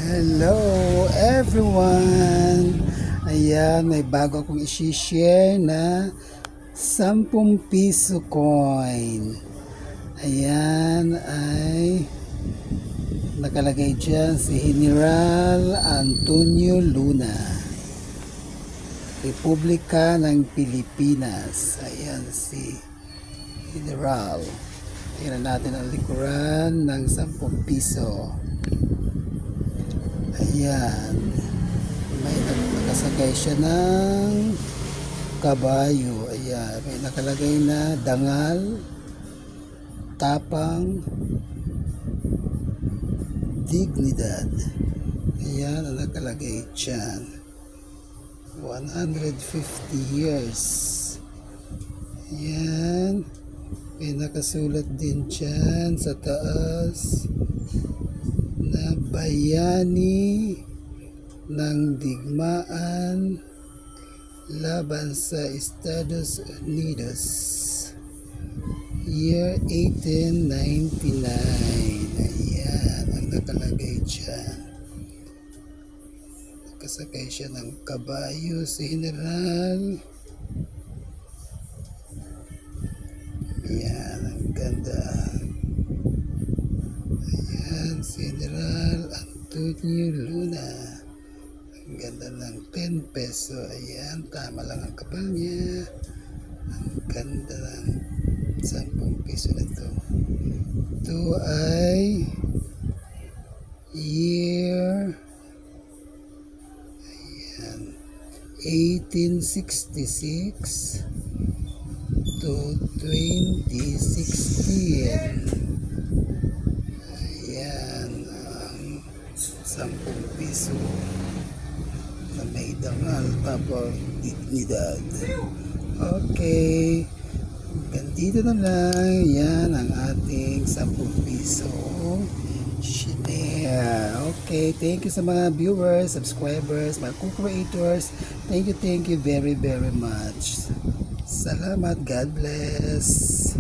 Hello everyone! Ayan, may bago akong isi-share na 10 piso coin. Ayan ay nakalagay dyan si General Antonio Luna, Republika ng Pilipinas. Ayan si General. Tingnan natin ang likuran ng 10 piso. Ayan, may nakasakay siya ng kabayo. Ayan, may nakalagay na dangal, tapang, dignidad. Ayan ang nakalagay dyan. 150 years. Ayan, may nakasulat din dyan sa taas na bayani ng digmaan laban sa Estados Unidos, year 1899. Ayan ang nakalagay dyan. Nakasakay siya ng kabayo si General. Ayan, ang ganda. Ayan, si General Antonio Luna. Ang ganda ng 10 peso. Ayan, tama lang ang kapal niya. Ang ganda ng 10 piso na ito. Ito ay year 1866 to 2016. Ayan ang 10 piso na may dangal, tapos dignidad. Okay, ganito na lang. Yan ang ating 10 piso share. Okay, thank you sa mga viewers, subscribers, mga co-creators. Thank you very much. Salamat. God bless.